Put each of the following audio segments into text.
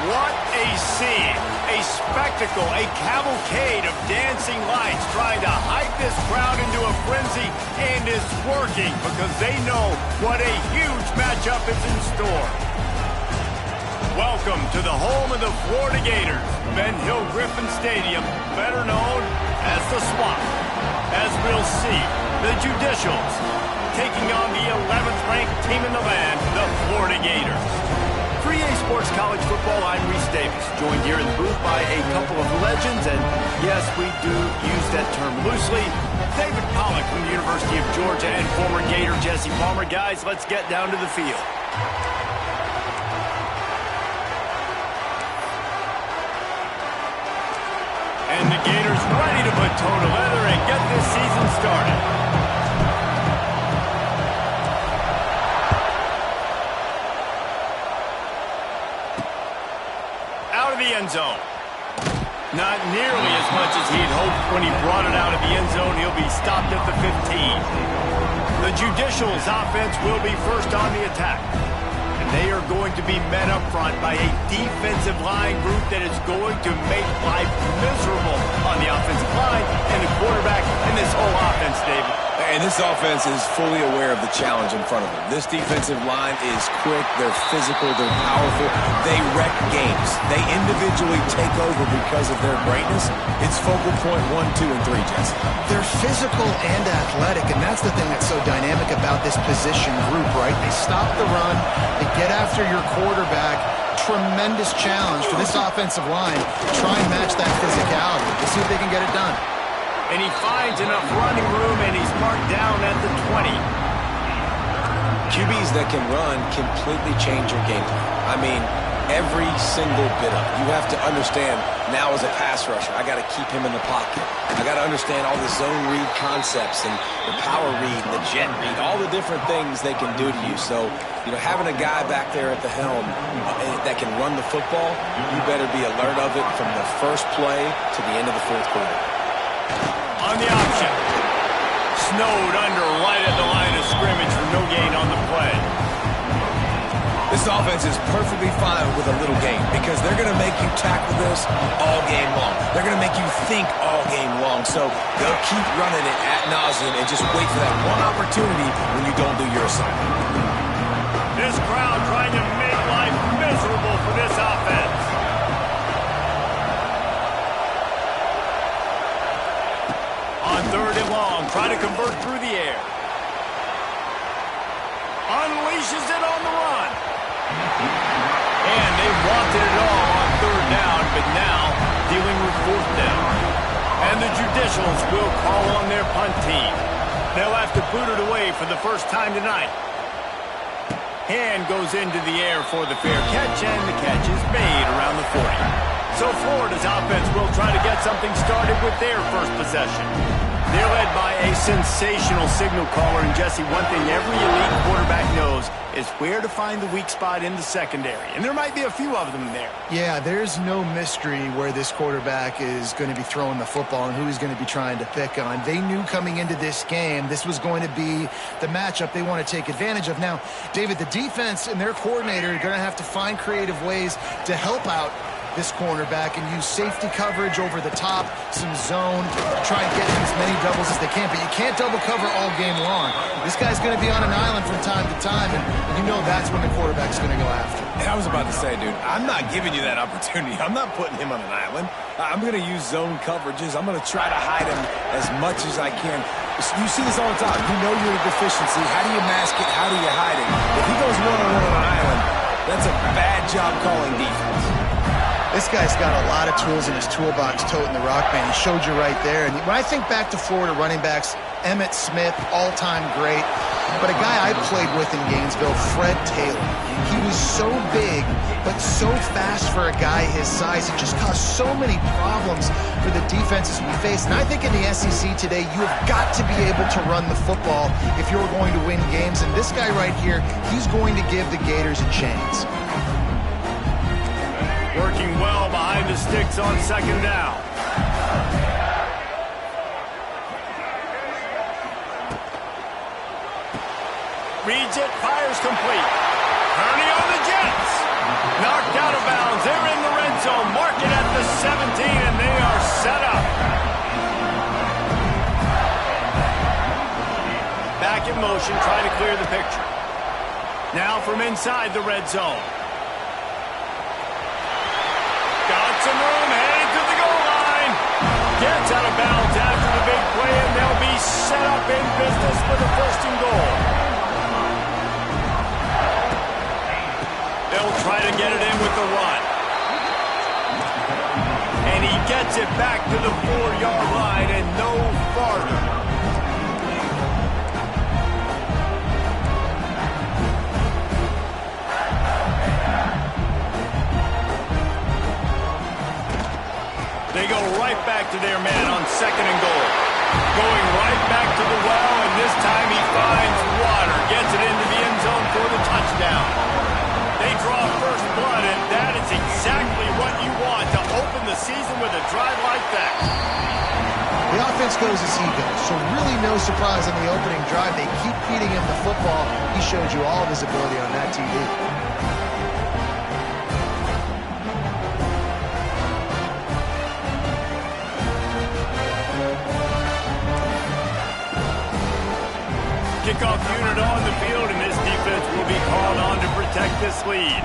What a scene, a spectacle, a cavalcade of dancing lights trying to hype this crowd into a frenzy, and it's working because they know what a huge matchup is in store. Welcome to the home of the Florida Gators, Ben Hill Griffin Stadium, better known as the Swamp. As we'll see, the Judicials taking on the 11th ranked team in the land, the Florida Gators. For EA Sports College Football, I'm Reese Davis, joined here in the booth by a couple of legends, and yes, we do use that term loosely. David Pollack from the University of Georgia and former Gator Jesse Palmer. Guys, let's get down to the field. And the Gators ready to put toe to leather and get this season started. Out of the end zone. Not nearly as much as he'd hoped when he brought it out of the end zone. He'll be stopped at the 15. The Judicials offense will be first on the attack. And they are going to be met up front by a defensive line group that is going to make life miserable on the offensive line and the quarterback and this whole offense, David. And this offense is fully aware of the challenge in front of them. This defensive line is quick, they're physical, they're powerful, they wreck games. They individually take over because of their greatness. It's focal point 1, 2, and 3, Jesse. They're physical and athletic, and that's the thing that's so dynamic about this position group, right? They stop the run, they get after your quarterback. Tremendous challenge for this offensive line. Try and match that physicality. Let's see if they can get it done. And he finds enough running room, and he's marked down at the 20. QBs that can run completely change your game plan. I mean, every single bit of it. You have to understand now as a pass rusher, I got to keep him in the pocket. I got to understand all the zone read concepts and the power read and the jet read, all the different things they can do to you. So, you know, having a guy back there at the helm that can run the football, you better be alert of it from the first play to the end of the fourth quarter. On the option. Snowed under right at the line of scrimmage for no gain on the play. This offense is perfectly fine with a little game because they're going to make you tackle this all game long. They're going to make you think all game long. So they'll keep running it ad nauseum and just wait for that one opportunity when you don't do your assignment. This crowd trying to make life miserable for this offense. On 3rd and long, trying to convert through the air. Unleashes it on the run. And they wanted it all on 3rd down, but now dealing with 4th down. And the Judicials will call on their punt team. They'll have to boot it away for the first time tonight. Hand goes into the air for the fair catch, and the catch is made around the 40. So Florida's offense will try to get something started with their first possession. They're led by a sensational signal caller, and Jesse, one thing every elite quarterback knows is where to find the weak spot in the secondary, and there might be a few of them there. Yeah, there's no mystery where this quarterback is going to be throwing the football and who he's going to be trying to pick on. They knew coming into this game this was going to be the matchup they want to take advantage of. Now, David, the defense and their coordinator are going to have to find creative ways to help out this cornerback and use safety coverage over the top, some zone, try and get as many doubles as they can, but you can't double cover all game long. This guy's going to be on an island from time to time, and you know that's when the quarterback's going to go after. And I was about to say, dude, I'm not giving you that opportunity. I'm not putting him on an island. I'm going to use zone coverages. I'm going to try to hide him as much as I can. You see this all the time. You know your deficiency. How do you mask it? How do you hide it? If he goes one-on-one on an island, that's a bad job calling defense. This guy's got a lot of tools in his toolbox toting the rock band. He showed you right there. And when I think back to Florida running backs, Emmitt Smith, all-time great. But a guy I played with in Gainesville, Fred Taylor. He was so big, but so fast for a guy his size. It just caused so many problems for the defenses we face. And I think in the SEC today, you have got to be able to run the football if you're going to win games. And this guy right here, he's going to give the Gators a chance. Working well behind the sticks on 2nd down. Reads it, fires complete. Kearney on the Jets. Knocked out of bounds. They're in the in motion, trying to clear the picture. Now from inside the red zone. Got some room, headed to the goal line. Gets out of bounds after the big play, and they'll be set up in business for the first and goal. They'll try to get it in with the run. And he gets it back to the 4-yard line and no farther. They go right back to their man on second and goal. Going right back to the well, and this time he finds water. Gets it into the end zone for the touchdown. They draw first blood, and that is exactly what you want to open the season with a drive like that. The offense goes as he goes, so really no surprise on the opening drive. They keep feeding him the football. He showed you all of his ability on that TV. Kickoff unit on the field, and this defense will be called on to protect this lead.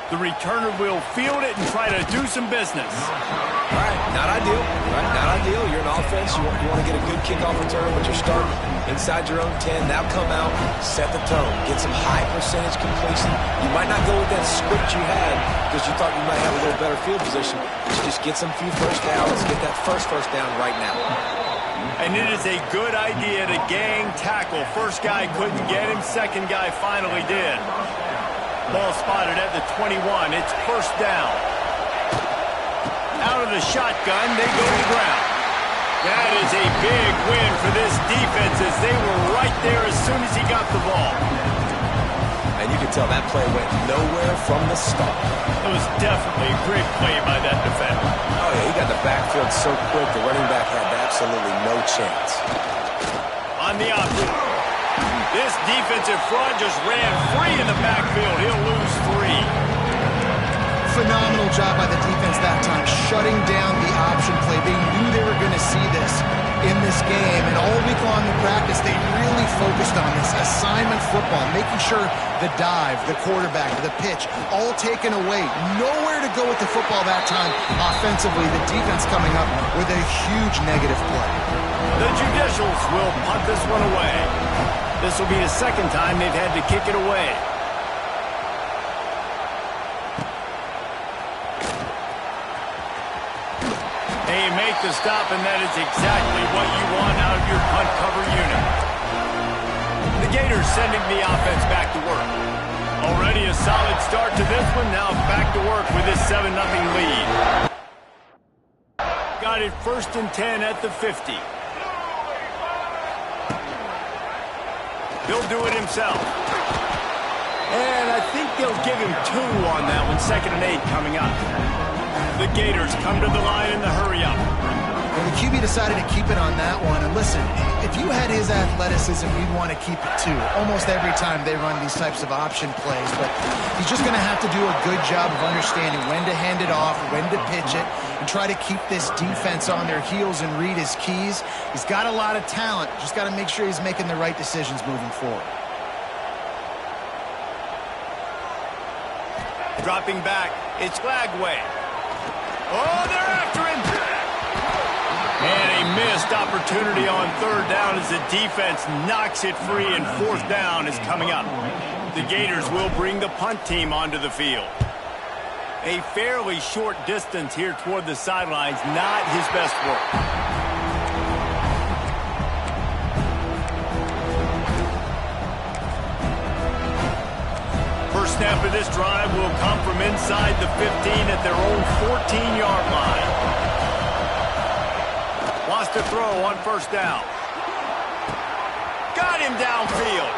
The returner will field it and try to do some business. All right, not ideal. Right, not ideal. You're an offense. You want to get a good kickoff return, but you're starting inside your own 10. Now come out, set the tone, get some high percentage completion. You might not go with that script you had because you thought you might have a little better field position. But you just get some few first downs, get that first down right now. And it is a good idea to gang tackle. First guy couldn't get him, second guy finally did. Ball spotted at the 21. It's first down. Out of the shotgun, they go to the ground. That is a big win for this defense as they were right there as soon as he got the ball. And you can tell that play went nowhere from the start. It was definitely a great play by that defender. Oh, yeah, he got the backfield so quick, the running back had absolutely no chance. On the option. This defensive front just ran free in the backfield. He'll lose 3. Phenomenal job by the defense that time, shutting down the option play. They knew they were going to see this in this game, and all week long in practice, they really focused on this assignment football, making sure the dive, the quarterback, the pitch, all taken away. Nowhere to go with the football that time. Offensively, the defense coming up with a huge negative play. The Judicials will punt this one away. This will be the second time they've had to kick it away. They make the stop, and that is exactly what you want out of your punt cover unit. The Gators sending the offense back to work. Already a solid start to this one. Now back to work with this 7-0 lead. Got it first and 10 at the 50. He'll do it himself. And I think they'll give him 2 on that one. 2nd and 8 coming up. The Gators come to the line in the hurry-up. Well, the QB decided to keep it on that one. And listen, if you had his athleticism, you'd want to keep it too. Almost every time they run these types of option plays. But he's just going to have to do a good job of understanding when to hand it off, when to pitch it, and try to keep this defense on their heels and read his keys. He's got a lot of talent. Just got to make sure he's making the right decisions moving forward. Dropping back, it's Flagway. Oh, they're after him! And a missed opportunity on 3rd down as the defense knocks it free, and 4th down is coming up. The Gators will bring the punt team onto the field. A fairly short distance here toward the sidelines, not his best work. First snap of this drive will come from inside the 15 at their own 14-yard line. Wants to throw on 1st down. Got him downfield.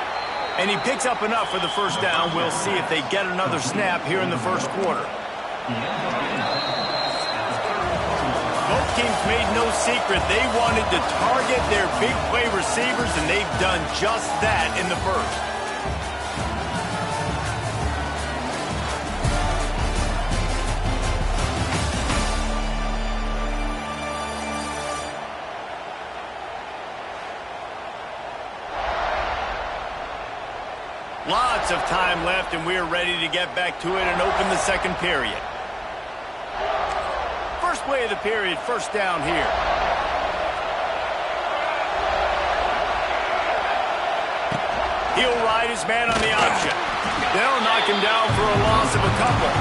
And he picks up enough for the 1st down. We'll see if they get another snap here in the 1st quarter. Both teams made no secret they wanted to target their big play receivers, and they've done just that in the 1st. Lots of time left, and we're ready to get back to it and open the second period. First play of the period, first down here. He'll ride his man on the option. They'll knock him down for a loss of a couple.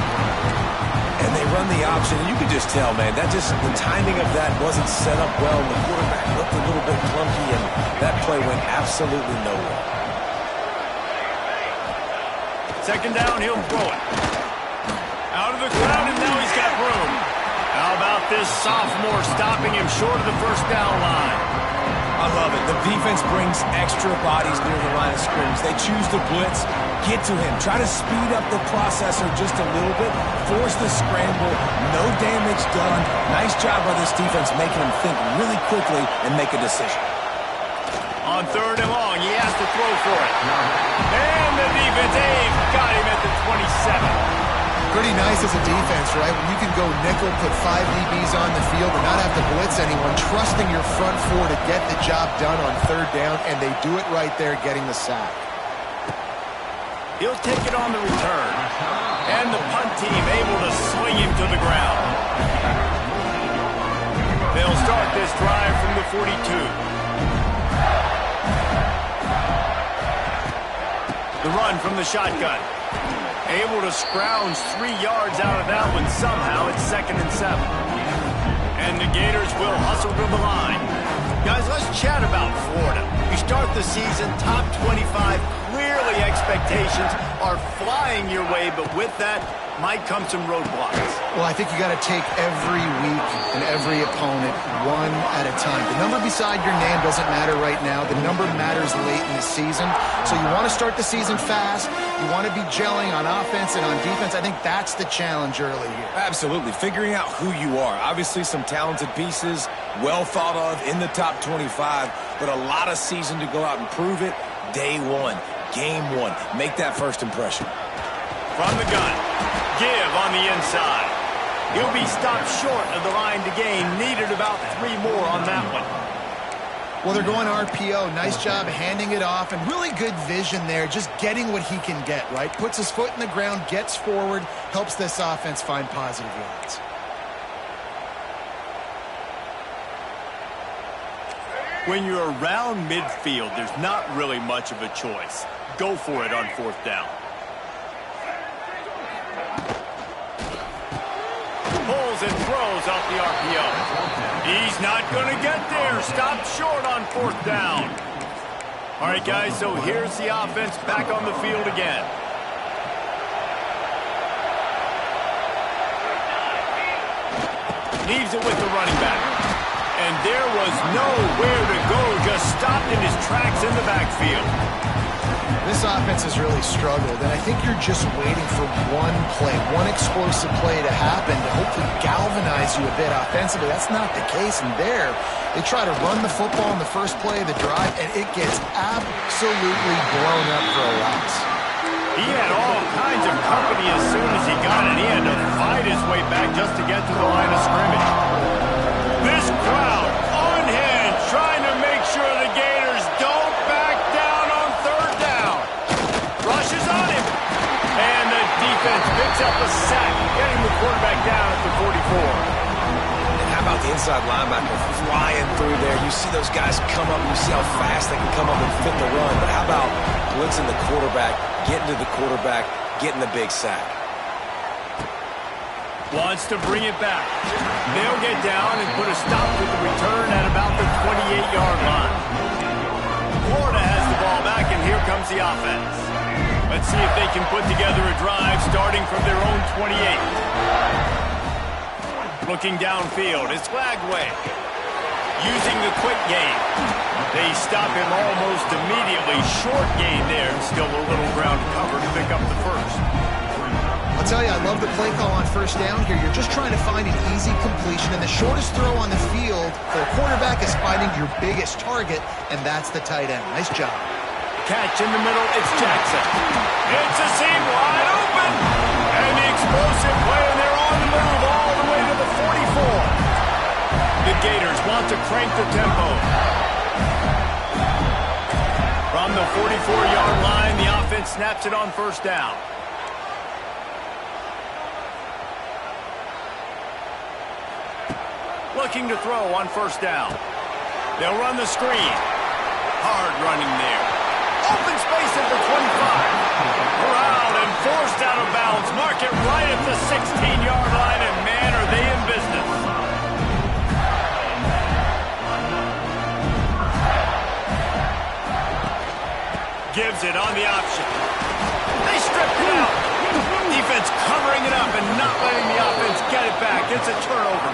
And they run the option. You can just tell, man, the timing of that wasn't set up well. The quarterback looked a little bit clunky, and that play went absolutely nowhere. Second down, he'll throw it. Out of the crowd, and now he's got room. How about this sophomore stopping him short of the first down line? I love it. The defense brings extra bodies near the line of scrimmage. They choose to blitz, get to him, try to speed up the processor just a little bit, force the scramble, no damage done. Nice job by this defense making him think really quickly and make a decision. On third and long, he has to throw for it. And the defense, got him at the 27. Pretty nice as a defense, right? When you can go nickel, put 5 DBs on the field and not have to blitz anyone, trusting your front four to get the job done on third down, and they do it right there, getting the sack. He'll take it on the return. And the punt team able to swing him to the ground. They'll start this drive from the 42. The run from the shotgun. Able to scrounge 3 yards out of that one somehow. It's 2nd and 7. And the Gators will hustle to the line. Guys, let's chat about Florida. You start the season top 25. Clearly expectations are flying your way, but with that might come some roadblocks. Well, I think you got to take every week and every opponent one at a time. The number beside your name doesn't matter right now. The number matters late in the season. So you want to start the season fast. You want to be gelling on offense and on defense. I think that's the challenge early here. Absolutely. Figuring out who you are. Obviously some talented pieces, well thought of in the top 25, but a lot of season to go out and prove it. Day one, game one. Make that first impression. From the gun. Give on the inside. He'll be stopped short of the line to gain. Needed about 3 more on that one. Well, they're going RPO. Nice job handing it off, and really good vision there, just getting what he can get, right? Puts his foot in the ground, gets forward, helps this offense find positive yards. When you're around midfield, there's not really much of a choice. Go for it on 4th down. Pulls and throws off the RPO. He's not going to get there. Stopped short on 4th down. All right, guys, so here's the offense back on the field again. Leaves it with the running back. And there was nowhere to go. Just stopped in his tracks in the backfield. This offense has really struggled, and I think you're just waiting for one play, one explosive play to happen to hopefully galvanize you a bit offensively. That's not the case, and there they try to run the football in the first play of the drive, and it gets absolutely blown up for a loss. He had all kinds of company as soon as he got it. He had to fight his way back just to get to the line of scrimmage. This crowd on hand trying to make sure the Gators don't back down on 3rd down. Rushes on him. And the defense picks up a sack, getting the quarterback down at the 44. And how about the inside linebacker flying through there? You see those guys come up, and you see how fast they can come up and fit the run. But how about blitzing the quarterback, getting to the quarterback, getting the big sack? Wants to bring it back. They'll get down and put a stop to the return at about the 28-yard line. Florida has the ball back, and here comes the offense. Let's see if they can put together a drive starting from their own 28. Looking downfield, it's Flagway. Using the quick game. They stop him almost immediately. Short gain there. Still a little ground cover to pick up the first. I'll tell you, I love the play call on 1st down here. You're just trying to find an easy completion, and the shortest throw on the field for a quarterback is finding your biggest target, and that's the tight end. Nice job. Catch in the middle, it's Jackson. It's a seam wide open. And the explosive play, and they're on the move all the way to the 44. The Gators want to crank the tempo. From From the 44-yard line, the offense snaps it on first down. Looking to throw on first down. They'll run the screen. Hard running there. Open space at the 25. Corralled and forced out of bounds. Mark it right at the 16-yard line, and man, are they in business. Gives it on the option. They stripped it out. Defense covering it up and not letting the offense get it back. It's a turnover.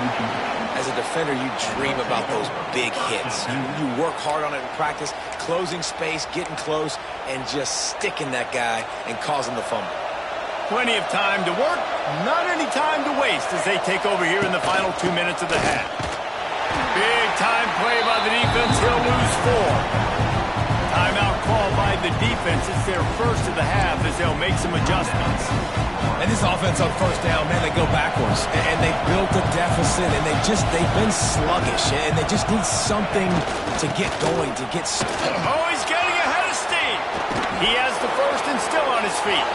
As a defender, you dream about those big hits. You work hard on it in practice, closing space, getting close, and just sticking that guy and causing the fumble. Plenty of time to work, not any time to waste as they take over here in the final 2 minutes of the half. Big time play by the defense. He'll lose 4. Timeout call by the defense. It's their first of the half as they'll make some adjustments. And this offense on first down, man, they go backwards. And they built a deficit, and they've been sluggish. And they just need something to get going, to get started. Oh, he's getting ahead of steam. He has the first and still on his feet.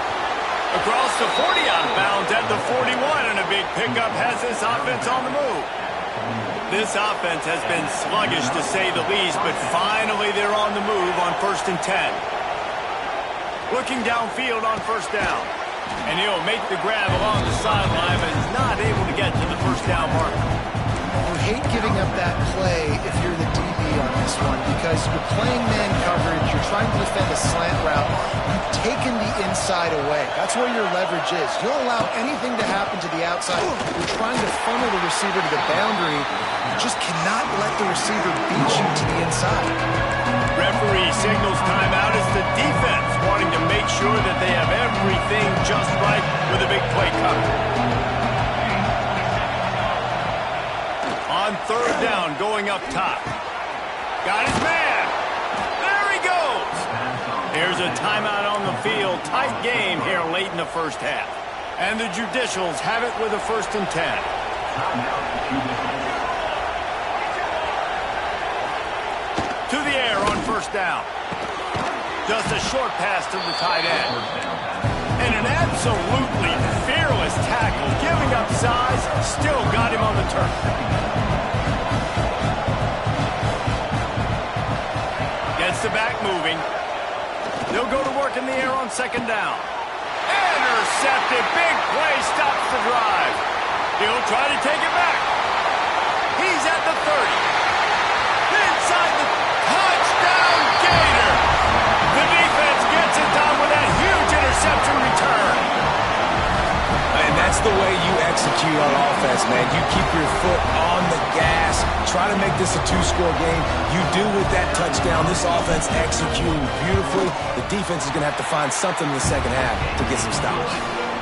Across the 40 out of bounds at the 41, and a big pickup has this offense on the move. This offense has been sluggish, to say the least, but finally they're on the move on first and 10. Looking downfield on first down. And he'll make the grab along the sideline, but is not able to get to the first down marker. I hate giving up that play if you're the DB on this one because you're playing man coverage, you're trying to defend a slant route, you've taken the inside away. That's where your leverage is. You don't allow anything to happen to the outside. You're trying to funnel the receiver to the boundary. You just cannot let the receiver beat you to the inside. Referee signals timeout as the defense wanting to make sure that they have everything just right with a big play covered. On third down, going up top. Got his man. There he goes. Here's a timeout on the field. Tight game here late in the first half. And the Judicials have it with a first and 10. To the air on first down. Just a short pass to the tight end. And an absolutely fearless tackle. Giving up size, still got him on the turf. Gets the back moving. They'll go to work in the air on second down. Intercepted. Big play stops the drive. He'll try to take it back. He's at the 30. Inside the touchdown Gator. The defense gets it done with that huge interception return. And that's the way you execute on offense, man. You keep your foot on the gas. Try to make this a 2-score game. You do with that touchdown. This offense executing beautifully. The defense is going to have to find something in the second half to get some stops.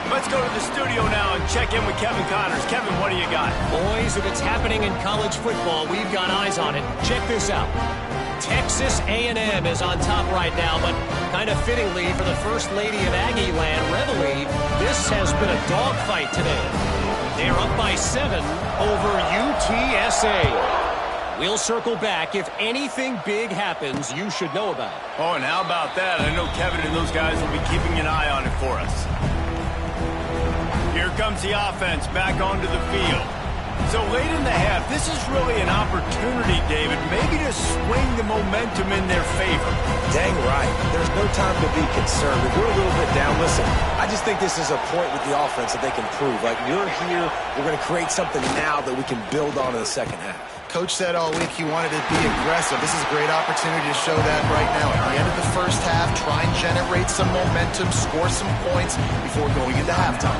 Let's go to the studio now and check in with Kevin Connors. Kevin, what do you got? Boys, if it's happening in college football, we've got eyes on it. Check this out. Texas A&M is on top right now, but kind of fittingly for the First Lady of Aggie Land, Reveille, this has been a dogfight today. They're up by 7 over UTSA. We'll circle back. If anything big happens, you should know about it. Oh, and how about that? I know Kevin and those guys will be keeping an eye on it for us. Here comes the offense back onto the field. So late in the half, this is really an opportunity, David, maybe to swing the momentum in their favor. Dang right. There's no time to be concerned. If we're a little bit down, listen, I just think this is a point with the offense that they can prove. Like, we're here, we're going to create something now that we can build on in the second half. Coach said all week he wanted to be aggressive. This is a great opportunity to show that right now. At the end of the first half, try and generate some momentum, score some points before going into halftime.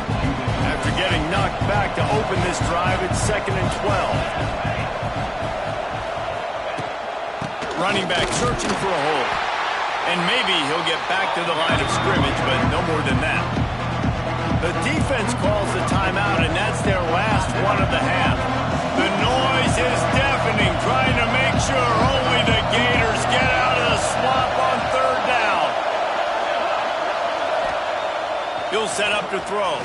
After getting knocked back to open this drive, it's 2nd and 12. Running back searching for a hole. And maybe he'll get back to the line of scrimmage, but no more than that. The defense calls the timeout, and that's their last one of the half. The noise is deafening, trying to make sure only the Gators get out of the swamp on third down. He'll set up to throw.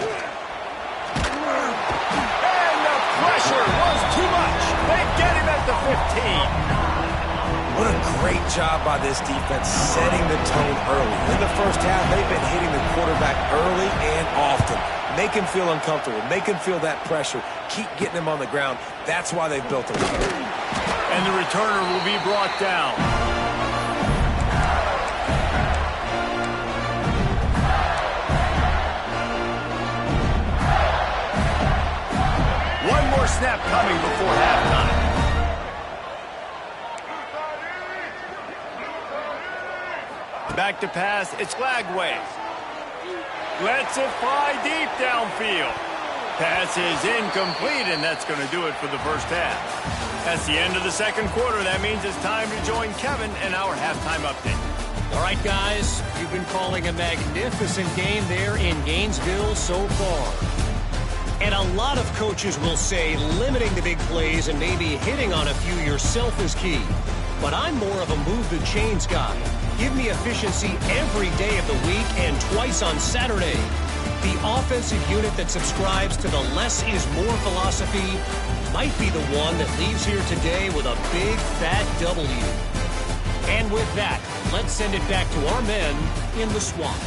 And the pressure was too much. They get him at the 15. What a great job by this defense setting the tone early. In the first half, they've been hitting the quarterback early and often. Make him feel uncomfortable. Make him feel that pressure. Keep getting him on the ground. That's why they've built a lead. And the returner will be brought down. One more snap coming before halftime. Back to pass, it's Lagway. Lets it fly deep downfield. Pass is incomplete, and that's going to do it for the first half. That's the end of the second quarter. That means it's time to join Kevin in our halftime update. All right, guys, you've been calling a magnificent game there in Gainesville so far. And a lot of coaches will say limiting the big plays and maybe hitting on a few yourself is key. But I'm more of a move the chains guy. Give me efficiency every day of the week and twice on Saturday. The offensive unit that subscribes to the less is more philosophy might be the one that leaves here today with a big fat W. And with that, let's send it back to our men in the swamp.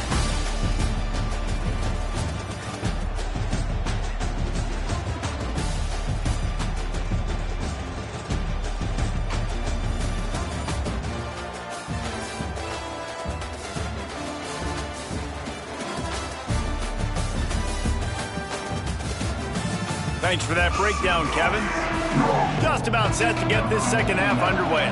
Thanks for that breakdown, Kevin. Just about set to get this second half underway.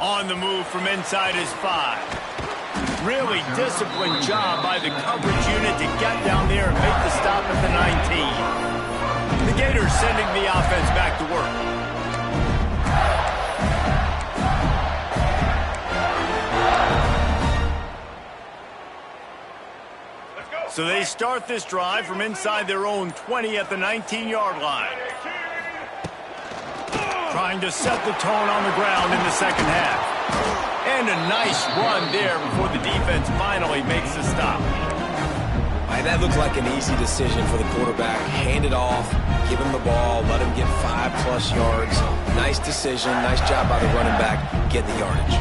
On the move from inside his 5. Really disciplined job by the coverage unit to get down there and make the stop at the 19. The Gators sending the offense back to work. So they start this drive from inside their own 20 at the 19-yard line. Trying to set the tone on the ground in the second half. And a nice run there before the defense finally makes the stop. That looked like an easy decision for the quarterback. Hand it off, give him the ball, let him get 5+ yards. Nice decision, nice job by the running back, getting the yardage.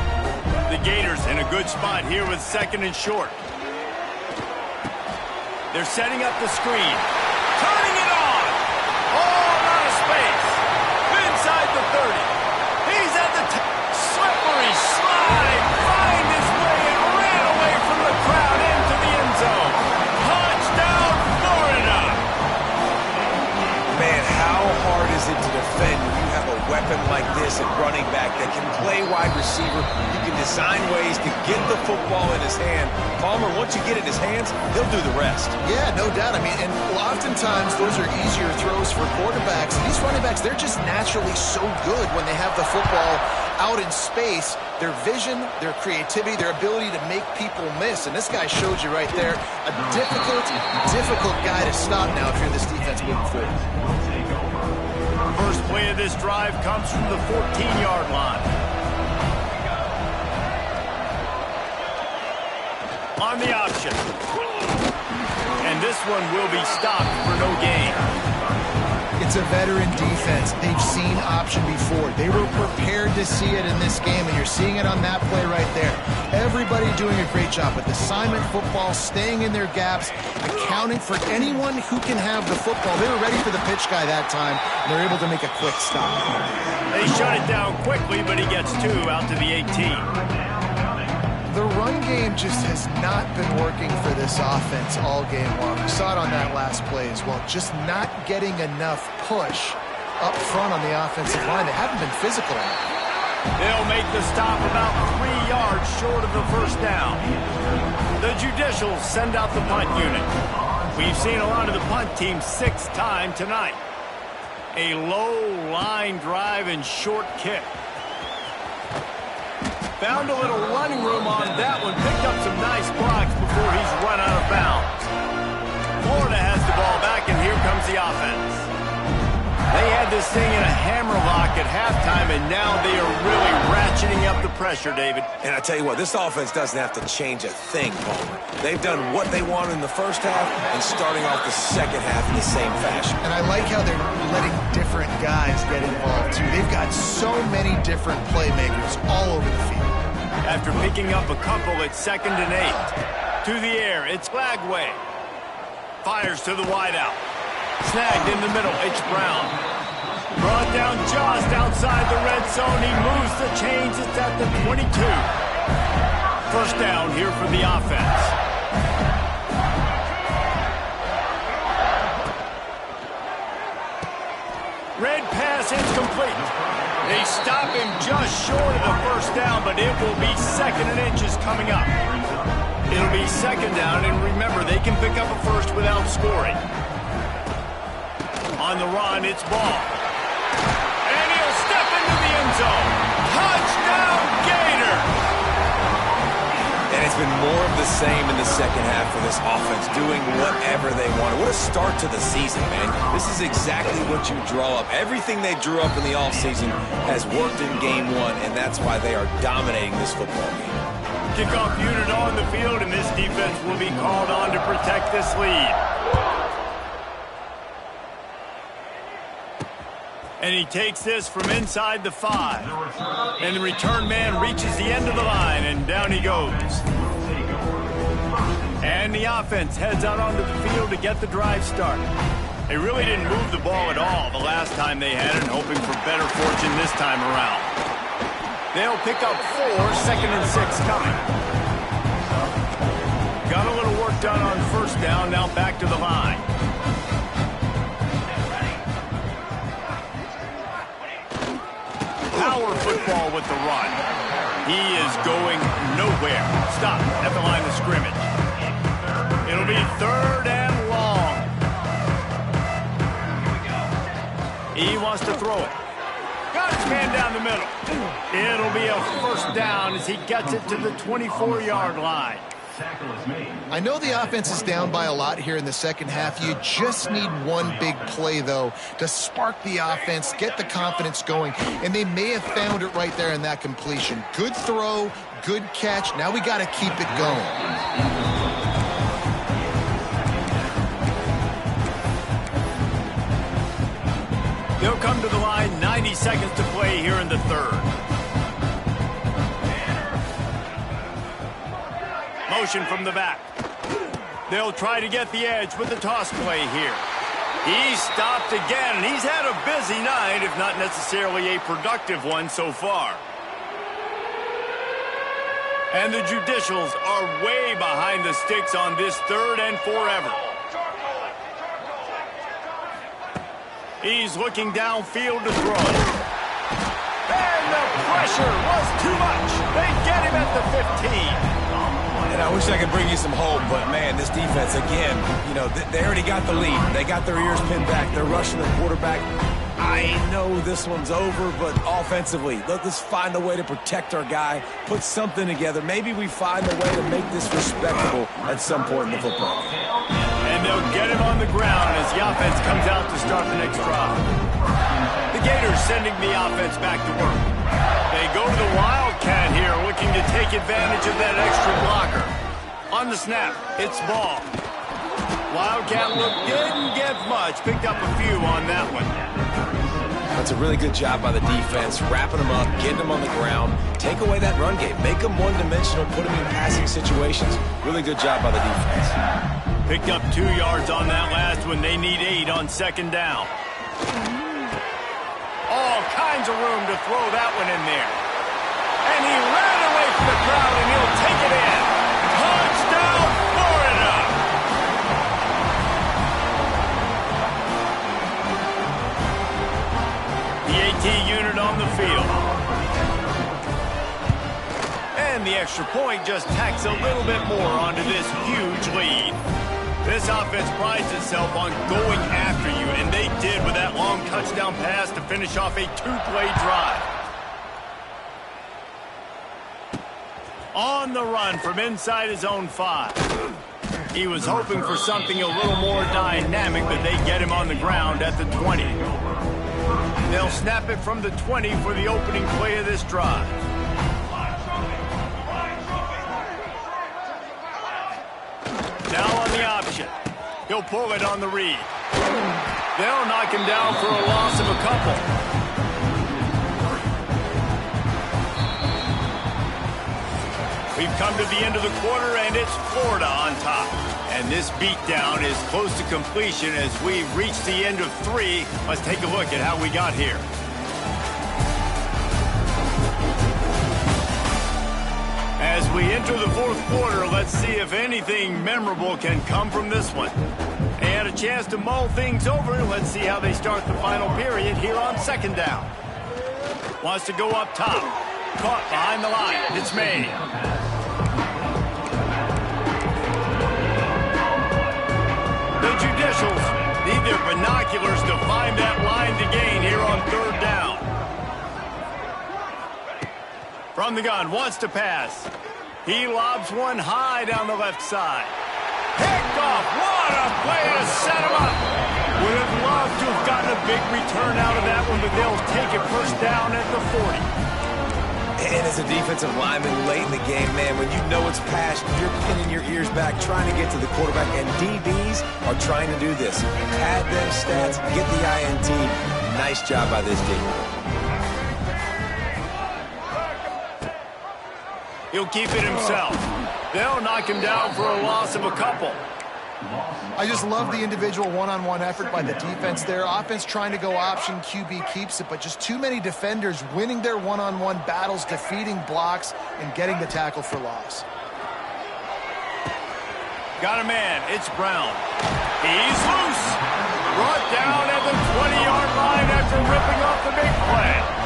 The Gators in a good spot here with second and short. They're setting up the screen. Turning it on. All out of space. Inside the 30. He's at the slippery slide. Find his way and ran away from the crowd into the end zone. Touchdown, Florida. Man, how hard is it to defend when you have a weapon like this at running back that can play wide receiver? You can design ways to get the football in his hand. Palmer, once you get it in his hands, he'll do the rest. Yeah, no doubt. I mean, and oftentimes those are easier throws for quarterbacks. These running backs, they're just naturally so good when they have the football out in space. Their vision, their creativity, their ability to make people miss. And this guy showed you right there, a difficult guy to stop now if you're this defense moving forward. First play of this drive comes from the 14-yard line. On the option. And this one will be stopped for no gain. It's a veteran defense. They've seen option before. They were prepared to see it in this game, and you're seeing it on that play right there. Everybody doing a great job with assignment football, staying in their gaps, accounting for anyone who can have the football. They were ready for the pitch guy that time, and they're able to make a quick stop. They shut it down quickly, but he gets 2 out to the 18. The run game just has not been working for this offense all game long. We saw it on that last play as well. Just not getting enough push up front on the offensive line. They haven't been physical. They'll make the stop about 3 yards short of the first down. The Judicials send out the punt unit. We've seen a lot of the punt team 6 times tonight. A low line drive and short kick. Found a little running room on that one. Picked up some nice blocks before he's run out of bounds. Florida has the ball back, and here comes the offense. They had this thing in a hammerlock at halftime, and now they are really ratcheting up the pressure, David. And I tell you what, this offense doesn't have to change a thing, Palmer. They've done what they wanted in the first half and starting off the second half in the same fashion. And I like how they're letting different guys get involved, too. They've got so many different playmakers all over the field. After picking up a couple at 2nd and 8. To the air, it's Lagway. Fires to the wideout. Snagged in the middle, it's Brown. Brought down just outside the red zone. He moves the chains. It's at the 22. First down here for the offense. Red pass, it's complete. They stop him just short of the first down, but it will be 2nd and inches coming up. It'll be 2nd down, and remember, they can pick up a first without scoring. On the run, it's Ball. And he'll step into the end zone. Touchdown, Gator! And it's been more of the same in the second half for this offense, doing whatever they want. What a start to the season, man. This is exactly what you draw up. Everything they drew up in the offseason has worked in game 1, and that's why they are dominating this football game. Kickoff unit on the field, and this defense will be called on to protect this lead. And he takes this from inside the 5. And the return man reaches the end of the line, and down he goes. And the offense heads out onto the field to get the drive started. They really didn't move the ball at all the last time they had it, hoping for better fortune this time around. They'll pick up 4, 2nd and 6 coming. Got a little work done on first down, now back to the line. Power football with the run. He is going nowhere. Stop at the line of scrimmage. It'll be 3rd and long. He wants to throw it. Got his man down the middle. It'll be a first down as he gets it to the 24-yard line. I know the offense is down by a lot here in the second half. You just need one big play, though, to spark the offense, get the confidence going, and they may have found it right there in that completion. Good throw, good catch. Now we got to keep it going. They'll come to the line, 90 seconds to play here in the 3rd. Motion from the back. They'll try to get the edge with the toss play here. He stopped again, and he's had a busy night, if not necessarily a productive one so far. And the Judicials are way behind the sticks on this 3rd and forever. He's looking downfield to throw. And the pressure was too much. They get him at the 15. And I wish I could bring you some hope, but, man, this defense, again, you know, they already got the lead. They got their ears pinned back. They're rushing the quarterback. I know this one's over, but offensively, let's find a way to protect our guy, put something together. Maybe we find a way to make this respectable at some point in the football game. And they'll get him on the ground as the offense comes out to start the next drive. The Gators sending the offense back to work. They go to the Wildcat here, looking to take advantage of that extra blocker. On the snap, it's Ball. Wildcat look didn't get much, picked up a few on that one. That's a really good job by the defense, wrapping them up, getting them on the ground, take away that run game, make them one-dimensional, put them in passing situations. Really good job by the defense. Picked up 2 yards on that last one. They need 8 on 2nd down. All kinds of room to throw that one in there. And he ran away from the crowd, and he'll take it in. Touchdown, Florida! The AT unit on the field. And the extra point just tacks a little bit more onto this huge lead. This offense prides itself on going after you, and they did with that long touchdown pass to finish off a 2-play drive. On the run from inside his own 5. He was hoping for something a little more dynamic, but they get him on the ground at the 20. They'll snap it from the 20 for the opening play of this drive. Now on the option. He'll pull it on the read. They'll knock him down for a loss of a couple. We've come to the end of the quarter, and it's Florida on top. And this beatdown is close to completion as we reach the end of 3. Let's take a look at how we got here. As we enter the fourth quarter, let's see if anything memorable can come from this one. They had a chance to mull things over. Let's see how they start the final period here on second down. Wants to go up top. Caught behind the line. It's made. The Judicials need their binoculars to find that line to gain here on third down. From the gun, wants to pass. He lobs one high down the left side. Picked off. What a play to set him up. Would have loved to have gotten a big return out of that one, but they'll take it first down at the 40. And as a defensive lineman late in the game, man, when you know it's past, you're pinning your ears back, trying to get to the quarterback, and DBs are trying to do this. Pad them stats, get the INT. Nice job by this team. He'll keep it himself. They'll knock him down for a loss of a couple. I just love the individual one-on-one effort by the defense there. Offense trying to go option, QB keeps it, but just too many defenders winning their one-on-one battles, defeating blocks, and getting the tackle for loss. Got a man. It's Brown. He's loose. Brought down at the 20-yard line after ripping off the big play.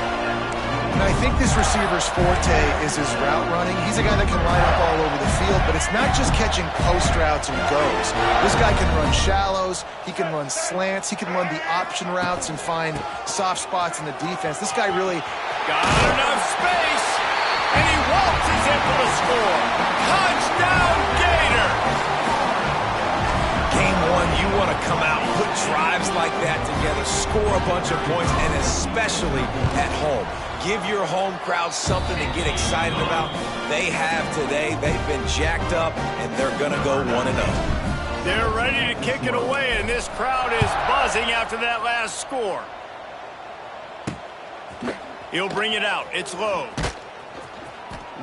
And I think this receiver's forte is his route running. He's a guy that can line up all over the field, but it's not just catching post routes and goes. This guy can run shallows, he can run slants, he can run the option routes and find soft spots in the defense. This guy really got enough space, and he waltzes in for the score. Touchdown, Gators! Game one, you want to come out, put drives like that together, score a bunch of points, and especially at home. Give your home crowd something to get excited about. They have today. They've been jacked up, and they're going to go 1-0. They're ready to kick it away, and this crowd is buzzing after that last score. He'll bring it out. It's low.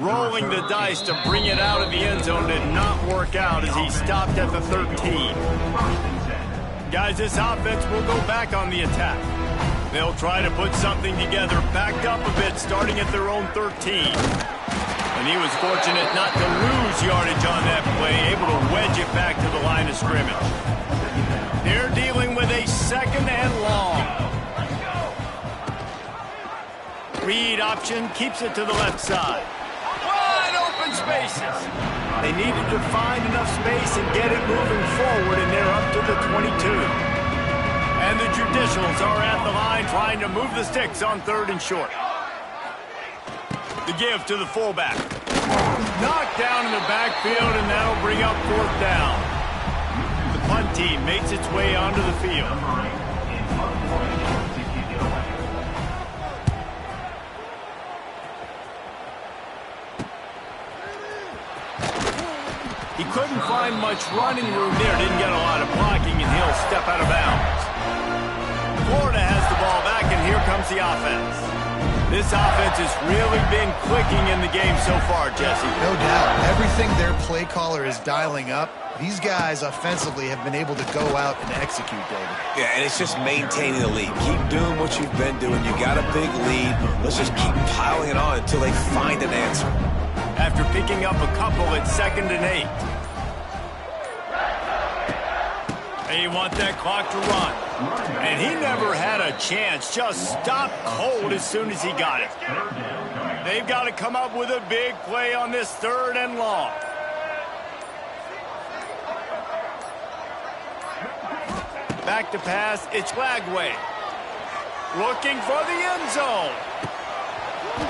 Rolling the dice to bring it out of the end zone did not work out as he stopped at the 13. Guys, this offense will go back on the attack. They'll try to put something together, backed up a bit, starting at their own 13. And he was fortunate not to lose yardage on that play, able to wedge it back to the line of scrimmage. They're dealing with a second and long. Read option, keeps it to the left side. Wide open spaces. They needed to find enough space and get it moving forward, and they're up to the 22. And the Judicials are at the line trying to move the sticks on third and short. The give to the fullback. Knocked down in the backfield, and that'll bring up fourth down. The punt team makes its way onto the field. He couldn't find much running room there, didn't get a lot of blocking, and he'll step out of bounds. Florida has the ball back, and here comes the offense. This offense has really been clicking in the game so far, Jesse. No doubt. Everything their play caller is dialing up, these guys offensively have been able to go out and execute, David. Yeah, and it's just maintaining the lead. Keep doing what you've been doing. You got a big lead. Let's just keep piling it on until they find an answer. After picking up a couple, it's 2nd and 8. They want that clock to run. And he never had a chance. Just stopped cold as soon as he got it. They've got to come up with a big play on this 3rd and long. Back to pass. It's Lagway. Looking for the end zone.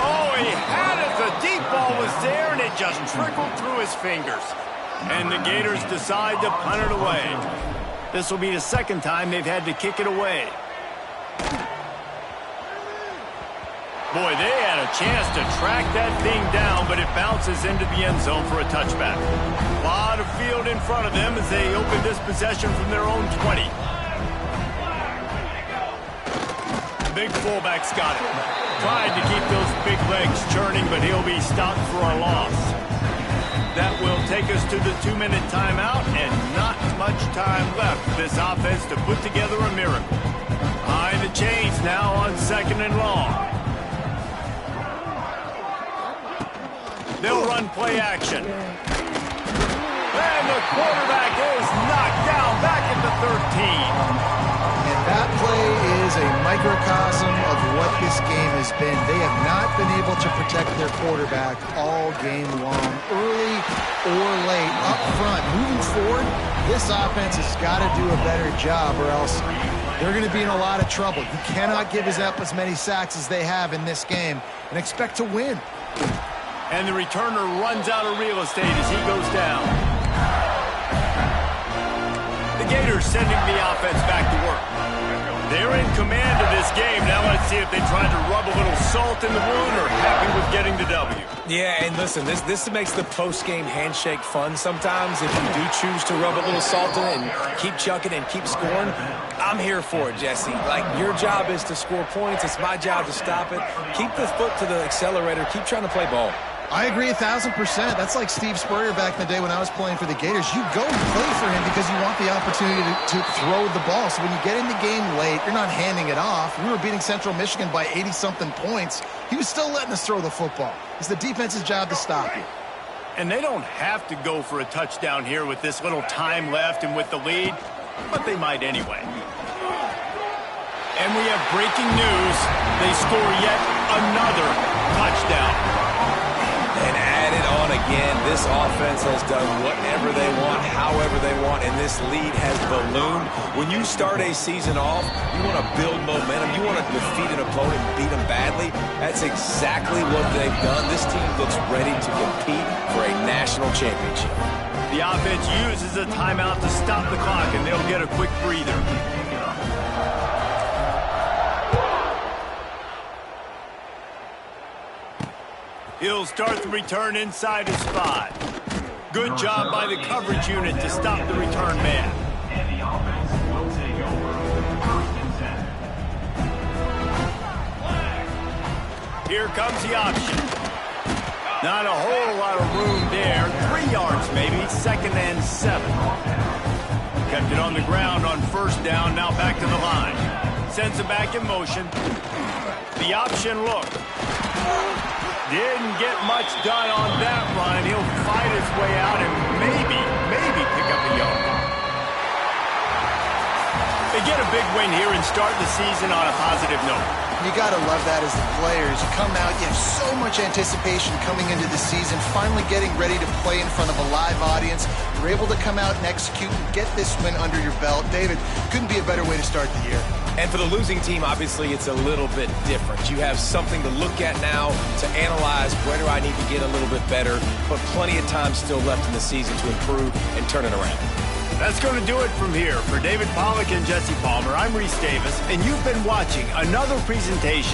Oh, he had it. The deep ball was there, and it just trickled through his fingers. And the Gators decide to punt it away. This will be the 2nd time they've had to kick it away. Boy, they had a chance to track that thing down, but it bounces into the end zone for a touchback. A lot of field in front of them as they open this possession from their own 20. Big fullback's got it. Tried to keep those big legs churning, but he'll be stopped for a loss. That will take us to the 2-minute timeout, and not much time left for this offense to put together a miracle. Behind the chains now on 2nd and long. They'll run play action. And the quarterback is knocked down back at the 13. And that play is a microcosm of what this game has been. They have not been able to protect their quarterback all game long, early or late, up front. Moving forward, this offense has got to do a better job or else they're going to be in a lot of trouble. You cannot give up as many sacks as they have in this game and expect to win. And the returner runs out of real estate as he goes down. The Gators sending the offense back to work. They're in command of this game. Now let's see if they try to rub a little salt in the wound or happy with getting the W. Yeah, and listen, this makes the post-game handshake fun sometimes. If you do choose to rub a little salt in it and keep chucking and keep scoring, I'm here for it, Jesse. Like, your job is to score points. It's my job to stop it. Keep the foot to the accelerator. Keep trying to play ball. I agree 1,000%. That's like Steve Spurrier back in the day when I was playing for the Gators. You go and play for him because you want the opportunity to throw the ball. So when you get in the game late, you're not handing it off. We were beating Central Michigan by 80-something points. He was still letting us throw the football. It's the defense's job to stop you. And they don't have to go for a touchdown here with this little time left and with the lead, but they might anyway. And we have breaking news. They score yet another touchdown. And add it on again. This offense has done whatever they want, however they want, and this lead has ballooned. When you start a season off, you want to build momentum. You want to defeat an opponent and beat them badly. That's exactly what they've done. This team looks ready to compete for a national championship. The offense uses a timeout to stop the clock, and they'll get a quick breather. He'll start the return inside his 5. Good job by the coverage unit to stop the return man. And the offense will take over 1st and 10. Here comes the option. Not a whole lot of room there. 3 yards maybe, 2nd and 7. Kept it on the ground on 1st down, now back to the line. Sends it back in motion. The option look. Didn't get much done on that run. He'll fight his way out and maybe pick up a yard. They get a big win here and start the season on a positive note. You got to love that as the players. You come out, you have so much anticipation coming into the season, finally getting ready to play in front of a live audience. You're able to come out and execute and get this win under your belt. David, couldn't be a better way to start the year. And for the losing team, obviously, it's a little bit different. You have something to look at now, to analyze where do I need to get a little bit better, but plenty of time still left in the season to improve and turn it around. That's going to do it from here. For David Pollack and Jesse Palmer, I'm Reese Davis, and you've been watching another presentation